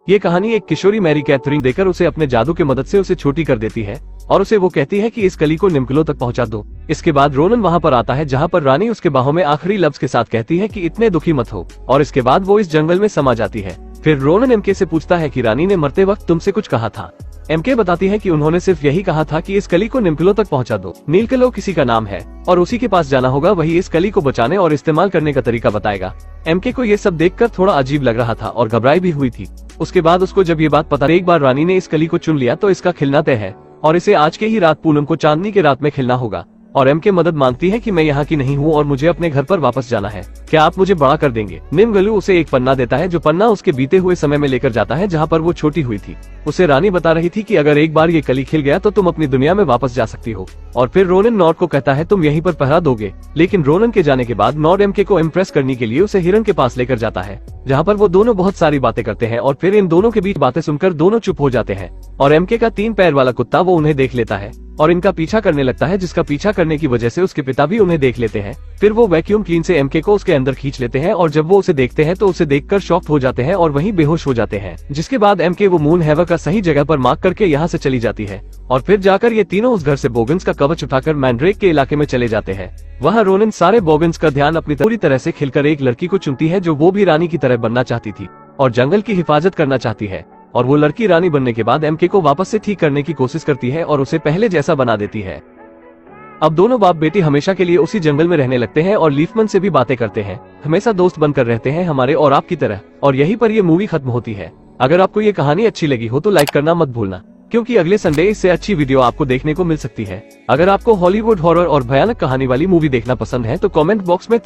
ये कहानी एक किशोरी मैरी कैथरीन देकर उसे अपने जादू के मदद से उसे छोटी कर देती है और उसे वो कहती है कि इस कली को निम्कलो तक पहुंचा दो। इसके बाद रोनन वहां पर आता है जहां पर रानी उसके बाहों में आखिरी लफ्ज के साथ कहती है कि इतने दुखी मत हो, और इसके बाद वो इस जंगल में समा जाती है। फिर रोनन एमके से पूछता है कि रानी ने मरते वक्त तुमसे कुछ कहा था। एमके बताती है कि उन्होंने सिर्फ यही कहा था कि इस कली को निम्कलो तक पहुंचा दो। नीलकलो किसी का नाम है और उसी के पास जाना होगा, वही इस कली को बचाने और इस्तेमाल करने का तरीका बताएगा। एमके को ये सब देखकर थोड़ा अजीब लग रहा था और घबराई भी हुई थी। उसके बाद उसको जब ये बात पता, एक बार रानी ने इस कली को चुन लिया तो इसका खिलना तय है और इसे आज के ही रात पूनम को चांदनी के रात में खिलना होगा। और एमके मदद मांगती है कि मैं यहाँ की नहीं हूँ और मुझे अपने घर पर वापस जाना है, क्या आप मुझे बड़ा कर देंगे। निम्गलू उसे एक पन्ना देता है जो पन्ना उसके बीते हुए समय में लेकर जाता है जहाँ पर वो छोटी हुई थी। उसे रानी बता रही थी कि अगर एक बार ये कली खिल गया तो तुम अपनी दुनिया में वापस जा सकती हो। और फिर रोनन नॉर्ड को कहता है तुम यहीं पर पहरा दोगे, लेकिन रोनन के जाने के बाद नॉर्ड एमके को इम्प्रेस करने के लिए उसे हिरन के पास लेकर जाता है जहाँ पर वो दोनों बहुत सारी बातें करते हैं। और फिर इन दोनों के बीच बातें सुनकर दोनों चुप हो जाते हैं और एमके का 3 पैर वाला कुत्ता वो उन्हें देख लेता है और इनका पीछा करने लगता है, जिसका पीछा करने की वजह से उसके पिता भी उन्हें देख लेते हैं। फिर वो वैक्यूम क्लीन से एमके को उसके अंदर खींच लेते हैं और जब वो उसे देखते हैं तो उसे देखकर शॉक्ड हो जाते हैं और वहीं बेहोश हो जाते हैं। जिसके बाद एमके वो मून हैवर का सही जगह पर मार्क करके यहाँ से चली जाती है और फिर जाकर ये तीनों उस घर से बोगन्स का कवच उठाकर मैंड्रेक के इलाके में चले जाते हैं। वहाँ रोनन सारे बोगन्स का ध्यान अपनी पूरी तरह से खिलकर एक लड़की को चुनती है जो वो भी रानी की तरह बनना चाहती थी और जंगल की हिफाजत करना चाहती है। और वो लड़की रानी बनने के बाद एमके को वापस से ठीक करने की कोशिश करती है और उसे पहले जैसा बना देती है। अब दोनों बाप बेटी हमेशा के लिए उसी जंगल में रहने लगते हैं और लीफमन से भी बातें करते हैं, हमेशा दोस्त बनकर रहते हैं हमारे और आपकी तरह। और यहीं पर ये मूवी खत्म होती है। अगर आपको ये कहानी अच्छी लगी हो तो लाइक करना मत भूलना, क्योंकि अगले संडे इससे अच्छी वीडियो आपको देखने को मिल सकती है। अगर आपको हॉलीवुड हॉरर और भयानक कहानी वाली मूवी देखना पसंद है तो कमेंट बॉक्स में